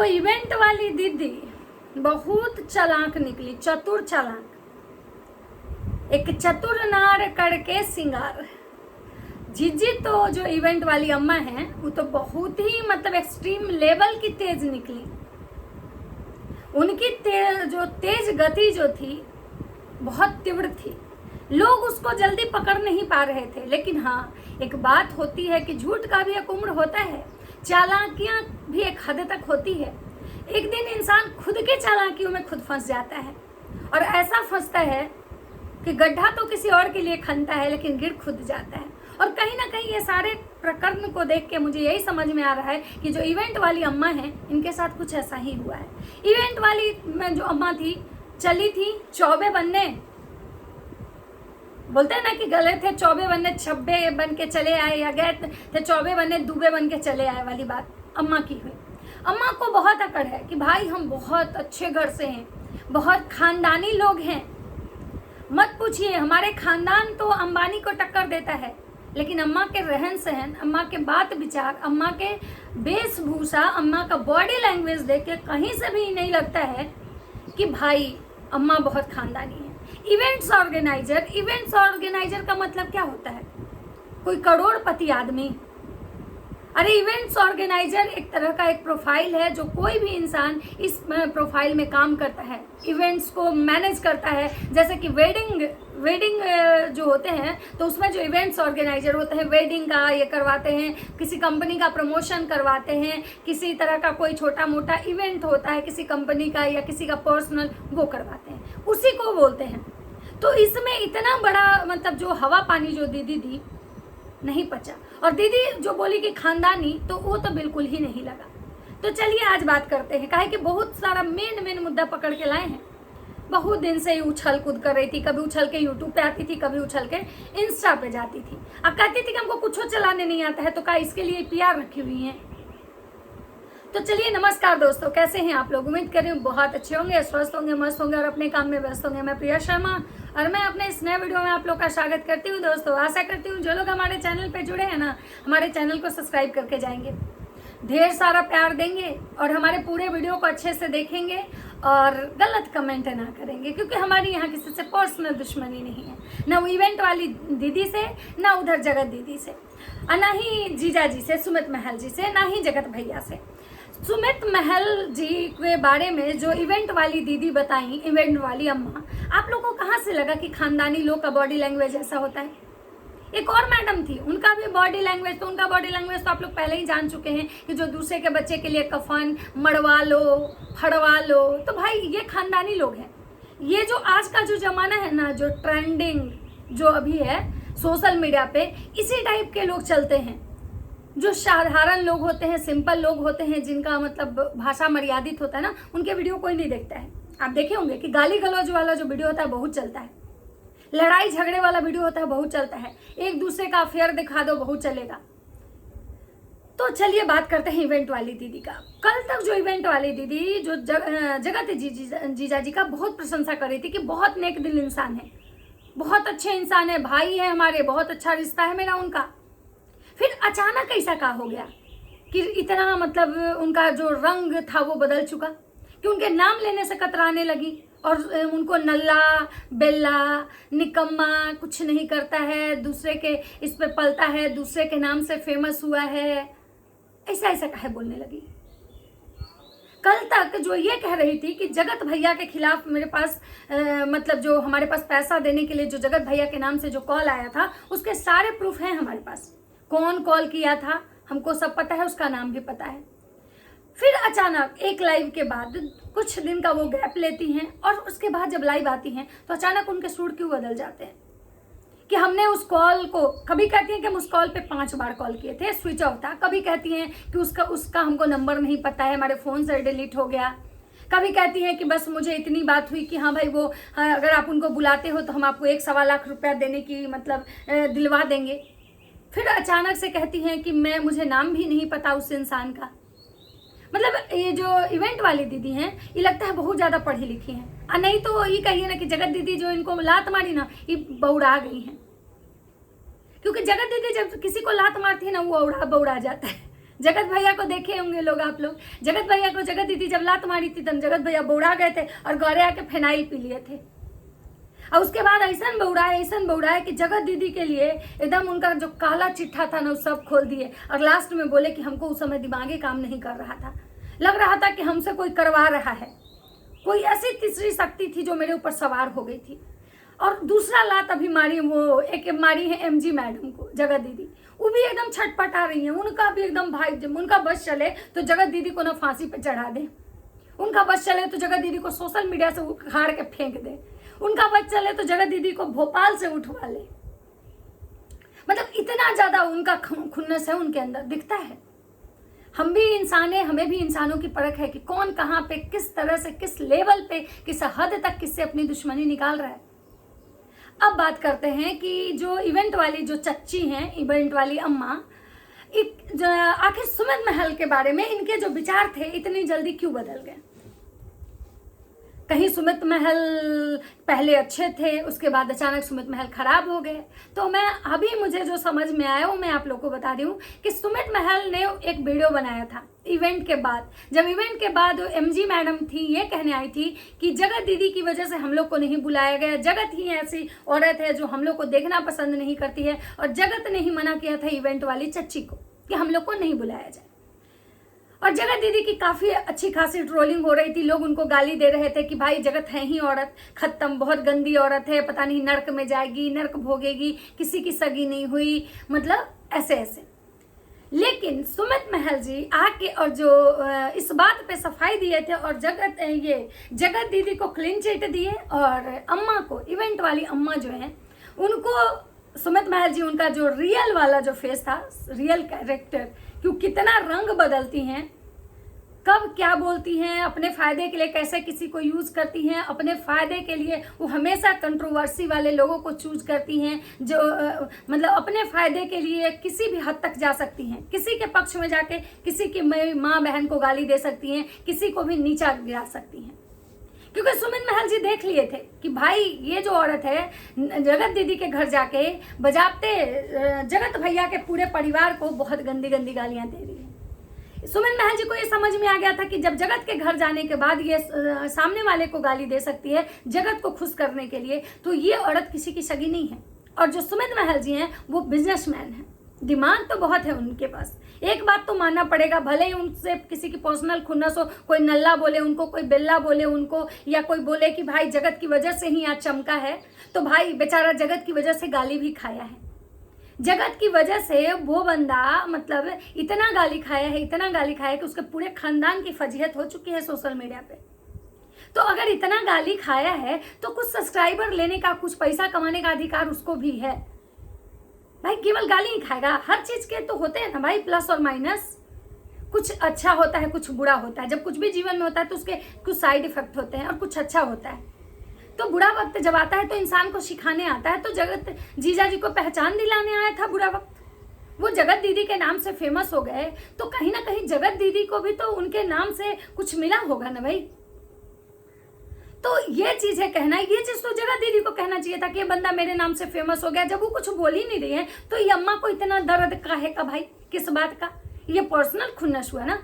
वो इवेंट वाली दीदी बहुत चालाक निकली, चतुर चालाक। एक चतुर नार करके सिंगार। जीजी तो जो इवेंट वाली अम्मा है वो तो बहुत ही मतलब एक्सट्रीम लेवल की तेज निकली। उनकी जो तेज गति जो थी बहुत तीव्र थी। लोग उसको जल्दी पकड़ नहीं पा रहे थे। लेकिन हाँ, एक बात होती है कि झूठ का भी एक उम्र होता है, चालाकियां भी एक हद तक होती है। एक दिन इंसान खुद के चालाकियों में खुद फंस जाता है और ऐसा फंसता है कि गड्ढा तो किसी और के लिए खनता है लेकिन गिर खुद जाता है। और कहीं ना कहीं ये सारे प्रकरण को देख के मुझे यही समझ में आ रहा है कि जो इवेंट वाली अम्मा है इनके साथ कुछ ऐसा ही हुआ है। इवेंट वाली में जो अम्मा थी, चली थी चौबे बनने, बोलते हैं ना कि गले थे चौबे बनने छब्बे बन के चले आए, या गए थे चौबे बनने दूबे बन के चले आए वाली बात अम्मा की हुई। अम्मा को बहुत अकड़ है कि भाई हम बहुत अच्छे घर से हैं, बहुत खानदानी लोग हैं। मत पूछिए, हमारे खानदान तो अंबानी को टक्कर देता है, लेकिन अम्मा के रहन सहन, अम्मा के बात विचार, अम्मा के वेशभूषा, अम्मा का बॉडी लैंग्वेज देख के कहीं से भी नहीं लगता है कि भाई अम्मा बहुत खानदानी है। इवेंट्स ऑर्गेनाइजर का मतलब क्या होता है? कोई करोड़पति आदमी? अरे इवेंट्स ऑर्गेनाइजर एक तरह का एक प्रोफाइल है जो कोई भी इंसान इस प्रोफाइल में काम करता है, इवेंट्स को मैनेज करता है। जैसे कि वेडिंग जो होते हैं तो उसमें जो इवेंट्स ऑर्गेनाइजर होते हैं वेडिंग का ये करवाते हैं, किसी कंपनी का प्रमोशन करवाते हैं, किसी तरह का कोई छोटा मोटा इवेंट होता है किसी कंपनी का या किसी का पर्सनल, वो करवाते हैं, उसी को बोलते हैं। तो इसमें इतना बड़ा मतलब जो हवा पानी जो दीदी दी नहीं पचा। और दीदी जो बोली कि खानदानी, तो वो तो बिल्कुल ही नहीं लगा। तो चलिए आज बात करते हैं, काहे कि बहुत सारा मेन मुद्दा पकड़ के लाए हैं। बहुत दिन से ही उछल कूद कर रही थी, कभी उछल के यूट्यूब पे आती थी, कभी उछल के इंस्टा पे जाती थी। अब कहती थी कि हमको कुछ चलाने नहीं आता है, तो क्या इसके लिए PR रखी हुई है। तो चलिए नमस्कार दोस्तों, कैसे हैं आप लोग? उम्मीद कर रही हूँ बहुत अच्छे होंगे, स्वस्थ होंगे, मस्त होंगे और अपने काम में व्यस्त होंगे। मैं प्रिया शर्मा और मैं अपने इस नए वीडियो में आप लोग का स्वागत करती हूँ। दोस्तों आशा करती हूँ जो लोग हमारे चैनल पे जुड़े हैं ना, हमारे चैनल को सब्सक्राइब करके जाएंगे, ढेर सारा प्यार देंगे और हमारे पूरे वीडियो को अच्छे से देखेंगे और गलत कमेंट ना करेंगे, क्योंकि हमारी यहाँ किसी से पर्सनल दुश्मनी नहीं है, ना वो इवेंट वाली दीदी से, ना उधर जगत दीदी से, और ना ही जीजा जी से, सुमित महल जी से, ना ही जगत भैया से। सुमित महल जी के बारे में जो इवेंट वाली दीदी बताई, इवेंट वाली अम्मा, आप लोगों को कहाँ से लगा कि खानदानी लोग का बॉडी लैंग्वेज ऐसा होता है? एक और मैडम थी, उनका भी बॉडी लैंग्वेज, तो उनका बॉडी लैंग्वेज तो आप लोग पहले ही जान चुके हैं कि जो दूसरे के बच्चे के लिए कफन मड़वा लो, फड़वा लो, तो भाई ये खानदानी लोग हैं। ये जो आज का जो जमाना है ना, जो ट्रेंडिंग जो अभी है सोशल मीडिया पे, इसी टाइप के लोग चलते हैं। जो साधारण लोग होते हैं, सिंपल लोग होते हैं, जिनका मतलब भाषा मर्यादित होता है ना, उनके वीडियो कोई नहीं देखता है। आप देखे होंगे कि गाली गलौज वाला जो वीडियो होता है बहुत चलता है, लड़ाई झगड़े वाला वीडियो होता है बहुत चलता है, एक दूसरे का अफेयर दिखा दो बहुत चलेगा। तो चलिए बात करते हैं इवेंट वाली दीदी का। कल तक जो इवेंट वाली दीदी जो जगत जीजा जी का बहुत प्रशंसा कर रही थी कि बहुत नेक दिल इंसान है, बहुत अच्छे इंसान है, भाई है हमारे, बहुत अच्छा रिश्ता है मेरा उनका। फिर अचानक ऐसा क्या हो गया कि इतना मतलब उनका जो रंग था वो बदल चुका, कि उनके नाम लेने से कतराने लगी और उनको नल्ला बेल्ला निकम्मा कुछ नहीं करता है, दूसरे के इस पे पलता है, दूसरे के नाम से फेमस हुआ है, ऐसा ऐसा काहे बोलने लगी। कल तक जो ये कह रही थी कि जगत भैया के खिलाफ मेरे पास मतलब जो हमारे पास पैसा देने के लिए जो जगत भैया के नाम से जो कॉल आया था, उसके सारे प्रूफ हैं हमारे पास। कौन कॉल किया था हमको सब पता है, उसका नाम भी पता है। फिर अचानक एक लाइव के बाद कुछ दिन का वो गैप लेती हैं और उसके बाद जब लाइव आती हैं तो अचानक उनके सूर क्यों बदल जाते हैं कि हमने उस कॉल को, कभी कहती हैं कि हम उस कॉल पे 5 बार कॉल किए थे, स्विच ऑफ था, कभी कहती हैं कि उसका हमको नंबर नहीं पता है, हमारे फ़ोन से डिलीट हो गया, कभी कहती हैं कि बस मुझे इतनी बात हुई कि हाँ भाई वो अगर आप उनको बुलाते हो तो हम आपको 1-1.25 लाख रुपया देने की मतलब दिलवा देंगे। फिर अचानक से कहती हैं कि मुझे नाम भी नहीं पता उस इंसान का। मतलब ये जो इवेंट वाली दीदी हैं ये लगता है बहुत ज़्यादा पढ़ी लिखी हैं, और नहीं तो ये कहिए ना कि जगत दीदी जो इनको लात मारी ना, ये बौड़ा गई हैं। क्योंकि जगत दीदी जब किसी को लात मारती है ना, वो बौड़ा जाता है, जगत भैया को देखे होंगे लोग, आप लोग जगत भैया को जगत दीदी जब लात मारी थी तब जगत भैया बौड़ा गए थे और गौरे आके फेनाइल पी लिए थे। और उसके बाद ऐसा बौड़ाए कि जगत दीदी के लिए एकदम उनका जो काला चिट्ठा था ना वो सब खोल दिए और लास्ट में बोले कि हमको उस समय दिमागी काम नहीं कर रहा था, लग रहा था कि हमसे कोई करवा रहा है, कोई ऐसी तीसरी शक्ति थी जो मेरे ऊपर सवार हो गई थी। और दूसरा लात अभी मारी, वो एक मारी है एमजी मैडम को जगत दीदी, वो भी एकदम छटपटा रही है। उनका भी एकदम भाई, जब उनका बस चले तो जगत दीदी को ना फांसी पे चढ़ा दे, उनका बस चले तो जगत दीदी को सोशल मीडिया से उखाड़ के फेंक दे, उनका बस चले तो जगत दीदी को भोपाल से उठवा ले। मतलब इतना ज्यादा उनका खुन्नस है उनके अंदर, दिखता है। हम भी इंसान है, हमें भी इंसानों की परख है कि कौन कहाँ पे किस तरह से किस लेवल पे किस हद तक किससे अपनी दुश्मनी निकाल रहा है। अब बात करते हैं कि जो इवेंट वाली जो चच्ची हैं, इवेंट वाली अम्मा, आखिर सुमित महल के बारे में इनके जो विचार थे इतनी जल्दी क्यों बदल गए। कहीं सुमित महल पहले अच्छे थे, उसके बाद अचानक सुमित महल खराब हो गए। तो मैं अभी मुझे जो समझ में आया वो मैं आप लोगों को बता रही हूँ कि सुमित महल ने एक वीडियो बनाया था इवेंट के बाद। जब इवेंट के बाद एमजी मैडम थी, ये कहने आई थी कि जगत दीदी की वजह से हम लोग को नहीं बुलाया गया, जगत ही ऐसी औरत है जो हम लोग को देखना पसंद नहीं करती है, और जगत ने ही मना किया था इवेंट वाली चच्ची को कि हम लोग को नहीं बुलाया जाए। और जगत दीदी की काफी अच्छी खासी ट्रोलिंग हो रही थी, लोग उनको गाली दे रहे थे कि भाई जगत है ही औरत खत्म, बहुत गंदी औरत है, पता नहीं नर्क में जाएगी, नर्क भोगेगी, किसी की सगी नहीं हुई, मतलब ऐसे ऐसे। लेकिन सुमित महल जी आके और जो इस बात पे सफाई दिए थे और जगत दीदी को क्लीन चिट दिए, और अम्मा को, इवेंट वाली अम्मा जो है उनको सुमित महल जी, उनका जो रियल वाला जो फेस था, रियल कैरेक्टर, क्यों कितना रंग बदलती हैं, कब क्या बोलती हैं, अपने फायदे के लिए कैसे किसी को यूज करती हैं, अपने फायदे के लिए वो हमेशा कंट्रोवर्सी वाले लोगों को चूज करती हैं, जो मतलब अपने फायदे के लिए किसी भी हद तक जा सकती हैं, किसी के पक्ष में जाके किसी की माँ बहन को गाली दे सकती हैं, किसी को भी नीचा गिरा सकती हैं। क्योंकि सुमित महल जी देख लिए थे कि भाई ये जो औरत है जगत दीदी के घर जाके बजाते जगत भैया के पूरे परिवार को बहुत गंदी गंदी गालियां दे रही है। सुमित महल जी को ये समझ में आ गया था कि जब जगत के घर जाने के बाद ये सामने वाले को गाली दे सकती है जगत को खुश करने के लिए, तो ये औरत किसी की सगी नहीं है। और जो सुमित महल जी हैं वो बिजनेसमैन है, दिमाग तो बहुत है उनके पास। एक बात तो मानना पड़ेगा, भले ही उनसे किसी की पर्सनल खुन्नस हो, कोई नल्ला बोले उनको, कोई बेल्ला बोले उनको, या कोई बोले कि भाई जगत की वजह से ही आज चमका है, तो भाई बेचारा जगत की वजह से गाली भी खाया है। जगत की वजह से वो बंदा मतलब इतना गाली खाया है, इतना गाली खाया है कि उसके पूरे खानदान की फजीहत हो चुकी है सोशल मीडिया पे। तो अगर इतना गाली खाया है तो कुछ सब्सक्राइबर लेने का, कुछ पैसा कमाने का अधिकार उसको भी है। भाई केवल गाली ही खाएगा, हर चीज के तो होते हैं ना भाई प्लस और माइनस, कुछ अच्छा होता है कुछ बुरा होता है। जब कुछ भी जीवन में होता है तो उसके कुछ साइड इफेक्ट होते हैं और कुछ अच्छा होता है। तो बुरा वक्त जब आता है तो इंसान को सिखाने आता है। तो जगत जीजा जी को पहचान दिलाने आया था बुरा वक्त, वो जगत दीदी के नाम से फेमस हो गए, तो कहीं ना कहीं जगत दीदी को भी तो उनके नाम से कुछ मिला होगा ना भाई। तो ये चीज है कहना, ये चीज तो जगत दीदी को कहना चाहिए था कि ये बंदा मेरे नाम से फेमस हो गया। जब वो कुछ बोल ही नहीं रही है तो ये अम्मा को इतना दर्द काहे का भाई, किस बात का? ये पर्सनल खुन्नस हुआ ना।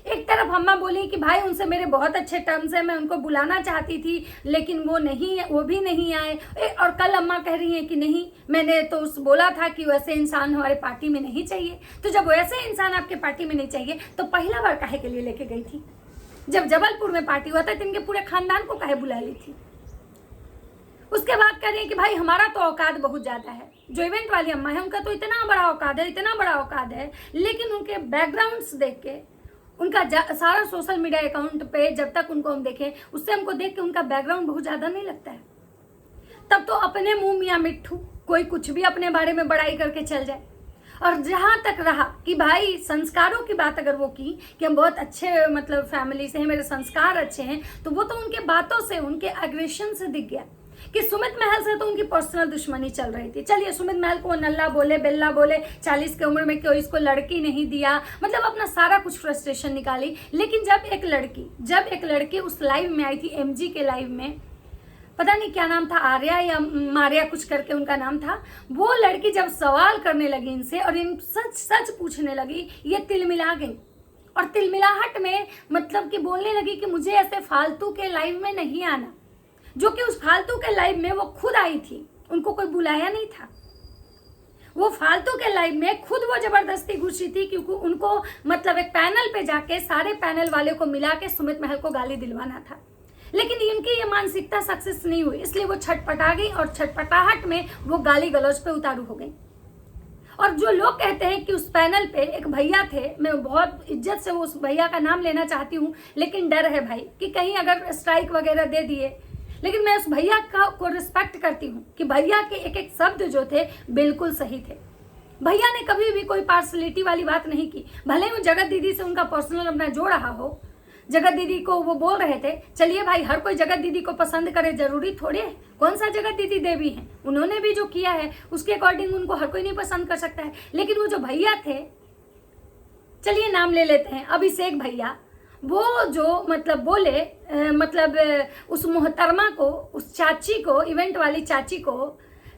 एक तरफ अम्मा बोली कि भाई उनसे मेरे बहुत अच्छे टर्म्स है, मैं उनको बुलाना चाहती थी लेकिन वो भी नहीं आए। और कल अम्मा कह रही हैं कि नहीं, मैंने तो बोला था कि वैसे इंसान हमारे पार्टी में नहीं चाहिए। तो जब वैसे इंसान आपके पार्टी में नहीं चाहिए तो पहला बार काहे के लिए लेके गई थी? जब जबलपुर में पार्टी हुआ था तो इनके पूरे खानदान को काहे बुला ली थी? उसके बाद कह रही है कि भाई हमारा तो औकात बहुत ज्यादा है। जो इवेंट वाली अम्मा है उनका तो इतना बड़ा औकात है, इतना बड़ा औकात है, लेकिन उनके बैकग्राउंड्स देख के, उनका सारा सोशल मीडिया अकाउंट पे जब तक उनको हम देखें, उससे हमको देख के उनका बैकग्राउंड बहुत ज्यादा नहीं लगता है। तब तो अपने मुंह मियाँ मिट्ठू, कोई कुछ भी अपने बारे में बड़ाई करके चल जाए। और जहां तक रहा कि भाई संस्कारों की बात अगर वो की कि हम बहुत अच्छे मतलब फैमिली से हैं, मेरे संस्कार अच्छे हैं, तो वो तो उनके बातों से, उनके एग्रेशन से दिख गया कि सुमित महल से तो उनकी पर्सनल दुश्मनी चल रही थी। चलिए सुमित महल को नल्ला बोले, बेल्ला बोले, 40 की उम्र में क्यों इसको लड़की नहीं दिया, मतलब अपना सारा कुछ फ्रस्ट्रेशन निकाली। लेकिन जब एक लड़की उस लाइव में आई थी, एमजी के लाइव में, पता नहीं क्या नाम था, आर्या या मारिया कुछ करके उनका नाम था। वो लड़की जब सवाल करने लगी इनसे और इन सच सच पूछने लगी, ये तिलमिला गई और तिलमिलाहट में मतलब कि बोलने लगी कि मुझे ऐसे फालतू के लाइव में नहीं आना, जो कि उस फालतू के लाइव में वो खुद आई थी, उनको कोई बुलाया नहीं था। वो फालतू के लाइव में खुद वो जबरदस्ती घुसी थी, क्योंकि उनको मतलब एक पैनल पे जाके सारे पैनल वाले को मिला के सुमित महल को गाली दिलवाना था। लेकिन इनकी ये मानसिकता सक्सेस नहीं हुई, इसलिए वो छटपटा गई और छटपटाहट में वो गाली गलौज पे उतारू हो गई। और जो लोग कहते हैं कि उस पैनल पे एक भैया थे, मैं बहुत इज्जत से वो उस भैया का नाम लेना चाहती हूँ, लेकिन डर है भाई कि कहीं अगर स्ट्राइक वगैरह दे दिए, लेकिन मैं उस भैया को रिस्पेक्ट करती हूँ कि भैया के एक एक शब्द जो थे बिल्कुल सही थे। भैया ने कभी भी कोई पार्सलिटी वाली बात नहीं की, भले ही जगत दीदी से उनका पर्सनल अपना जो रहा हो। जगत दीदी को वो बोल रहे थे, चलिए भाई हर कोई जगत दीदी को पसंद करे, जरूरी थोड़ी है, कौन सा जगत दीदी देवी है, उन्होंने भी जो किया है उसके अकॉर्डिंग उनको हर कोई नहीं पसंद कर सकता है। लेकिन वो जो भैया थे, चलिए नाम ले लेते हैं, अभिषेक भैया, वो जो मतलब बोले मतलब उस मोहतरमा को, उस चाची को, इवेंट वाली चाची को,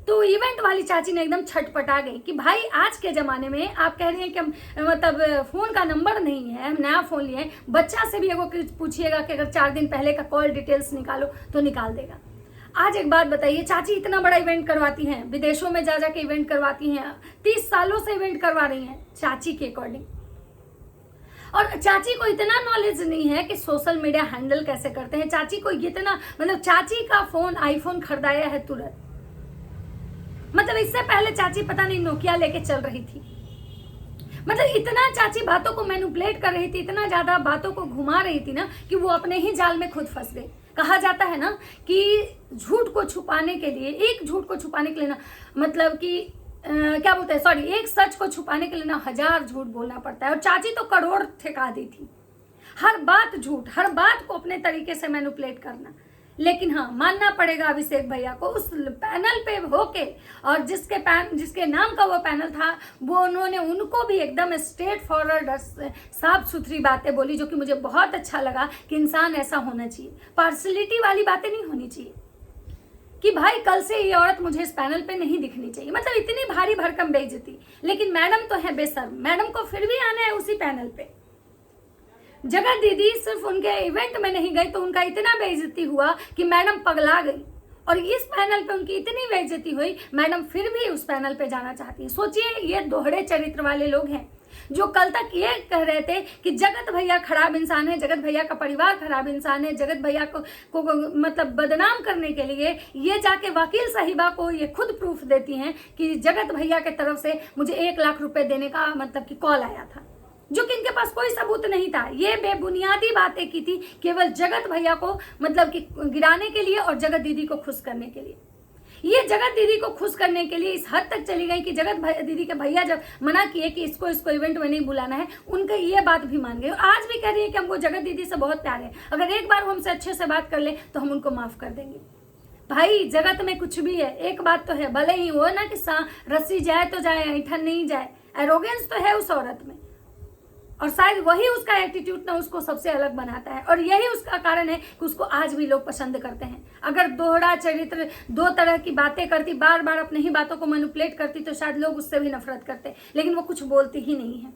तो इवेंट वाली चाची ने एकदम छटपटा गई कि भाई आज के ज़माने में आप कह रहे हैं कि हम मतलब फ़ोन का नंबर नहीं है, हम नया फ़ोन लिए हैं, बच्चा से भी अगर पूछिएगा कि अगर 4 दिन पहले का कॉल डिटेल्स निकालो तो निकाल देगा। आज एक बात बताइए, चाची इतना बड़ा इवेंट करवाती हैं, विदेशों में जा के इवेंट करवाती हैं, 30 सालों से इवेंट करवा रही हैं चाची के अकॉर्डिंग, और चाची को इतना नॉलेज नहीं है कि सोशल मीडिया हैंडल कैसे करते हैं। चाची को इतना मतलब चाची का फ़ोन आईफोन खरीदाया है तुरंत, मतलब इससे पहले चाची पता नहीं नोकिया लेके चल रही थी। मतलब इतना चाची बातों को मैनिपुलेट कर रही थी, इतना ज्यादा बातों को घुमा रही थी ना कि वो अपने ही जाल में खुद फंस गई। कहा जाता है ना कि झूठ को छुपाने के लिए, एक झूठ को छुपाने के लिए ना मतलब कि क्या बोलते हैं, सॉरी, एक सच को छुपाने के लिए ना 1000 झूठ बोलना पड़ता है। और चाची तो करोड़ ठेका दी थी, हर बात झूठ, हर बात को अपने तरीके से मैनिपुलेट करना। लेकिन हाँ, मानना पड़ेगा अभिषेक भैया को, उस पैनल पे होके और जिसके नाम का वो पैनल था, वो उन्होंने उनको भी एकदम स्ट्रेट फॉरवर्ड साफ सुथरी बातें बोली, जो कि मुझे बहुत अच्छा लगा कि इंसान ऐसा होना चाहिए, पार्सलिटी वाली बातें नहीं होनी चाहिए कि भाई कल से ये औरत मुझे इस पैनल पे नहीं दिखनी चाहिए। मतलब इतनी भारी भरकम बेइज्जती। लेकिन मैडम तो है बेशर्म, मैडम को फिर भी आना है उसी पैनल पे। जगत दीदी सिर्फ उनके इवेंट में नहीं गई तो उनका इतना बेइज्जती हुआ कि मैडम पगला गई, और इस पैनल पे उनकी इतनी बेइज्जती हुई, मैडम फिर भी उस पैनल पे जाना चाहती है। सोचिए, ये दोहरे चरित्र वाले लोग हैं जो कल तक ये कह रहे थे कि जगत भैया खराब इंसान है, जगत भैया का परिवार खराब इंसान है, जगत भैया को मतलब बदनाम करने के लिए ये जाके वकील साहिबा को ये खुद प्रूफ देती हैं कि जगत भैया के तरफ से मुझे 1 लाख रुपए देने का मतलब कि कॉल आया था, जो कि इनके पास कोई सबूत नहीं था। ये बेबुनियादी बातें की थी केवल जगत भैया को मतलब कि गिराने के लिए और जगत दीदी को खुश करने के लिए। ये जगत दीदी को खुश करने के लिए इस हद तक चली गई कि जगत दीदी के भैया जब मना किए कि इसको इवेंट में नहीं बुलाना है, उनका ये बात भी मान गई और आज भी कह रही है कि हमको जगत दीदी से बहुत प्यार है, अगर एक बार हमसे अच्छे से बात कर ले तो हम उनको माफ कर देंगे। भाई जगत में कुछ भी है, एक बात तो है, भले ही हो ना कि रस्सी जाए तो जाए, ऐठन नहीं जाए, एरोगेंस तो है उस औरत में, और शायद वही उसका एटीट्यूड ना उसको सबसे अलग बनाता है, और यही उसका कारण है कि उसको आज भी लोग पसंद करते हैं। अगर दोहरा चरित्र, 2 तरह की बातें करती, बार बार अपनी ही बातों को मैनिपुलेट करती, तो शायद लोग उससे भी नफरत करते, लेकिन वो कुछ बोलती ही नहीं है।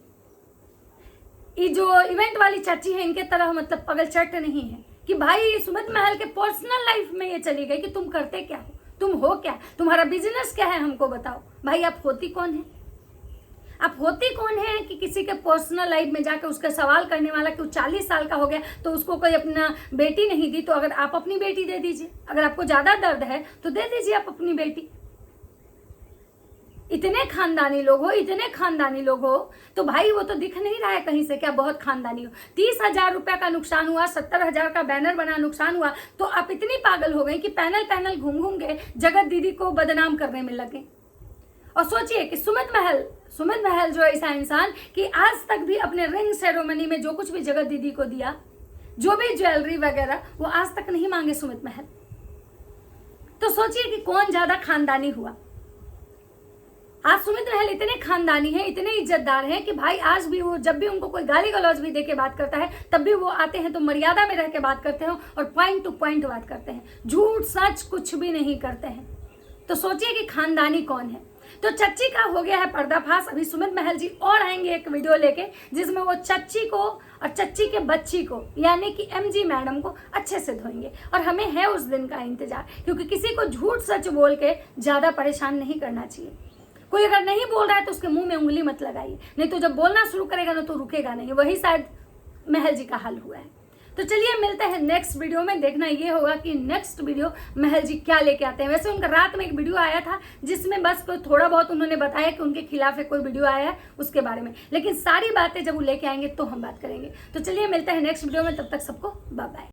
ये जो इवेंट वाली चाची है, इनके तरह मतलब पगलचट नहीं है कि भाई सुमित महल के पर्सनल लाइफ में ये चली गई कि तुम करते क्या हो, तुम हो क्या, तुम्हारा बिजनेस क्या है, हमको बताओ। भाई आप होती कौन है, आप होती कौन है कि किसी के पर्सनल लाइफ में जाकर उसका सवाल करने वाला कि वो 40 साल का हो गया तो उसको कोई अपना बेटी नहीं दी, तो अगर आप अपनी बेटी दे दीजिए, अगर आपको ज्यादा दर्द है तो दे दीजिए आप अपनी बेटी। इतने खानदानी लोग हो, इतने खानदानी लोग हो, तो भाई वो तो दिख नहीं रहा है कहीं से क्या बहुत खानदानी हो। 30,000 रुपया का नुकसान हुआ, 70,000 का बैनर बना नुकसान हुआ, तो आप इतनी पागल हो गई कि पैनल घूम घूम के जगत दीदी को बदनाम करने में लगे। और सोचिए कि सुमित महल जो ऐसा इंसान कि आज तक भी अपने रिंग सेरेमनी में जो कुछ भी जगत दीदी को दिया, जो भी ज्वेलरी वगैरह, वो आज तक नहीं मांगे सुमित महल। तो सोचिए कि कौन ज्यादा खानदानी हुआ। आज सुमित महल इतने खानदानी हैं, इतने इज्जतदार हैं कि भाई आज भी वो जब भी उनको कोई गाली गलौज भी देके बात करता है तब भी वो आते हैं तो मर्यादा में रह के बात करते हैं और पॉइंट टू पॉइंट बात करते हैं, झूठ सच कुछ भी नहीं करते हैं। तो सोचिए कि खानदानी कौन है। तो चच्ची का हो गया है पर्दाफाश। अभी सुमित महल जी और आएंगे एक वीडियो लेके जिसमें वो चच्ची को और चच्ची के बच्ची को यानी कि एमजी मैडम को अच्छे से धोएंगे, और हमें है उस दिन का इंतजार, क्योंकि किसी को झूठ सच बोल के ज्यादा परेशान नहीं करना चाहिए। कोई अगर नहीं बोल रहा है तो उसके मुंह में उंगली मत लगाइए, नहीं तो जब बोलना शुरू करेगा ना तो रुकेगा नहीं। वही शायद महल जी का हाल हुआ है। तो चलिए मिलते हैं नेक्स्ट वीडियो में। देखना ये होगा कि नेक्स्ट वीडियो महल जी क्या लेके आते हैं। वैसे उनका रात में एक वीडियो आया था जिसमें बस कोई थोड़ा बहुत उन्होंने बताया कि उनके खिलाफ कोई वीडियो आया है उसके बारे में, लेकिन सारी बातें जब वो लेके आएंगे तो हम बात करेंगे। तो चलिए मिलते हैं नेक्स्ट वीडियो में, तब तक सबको बाय बाय।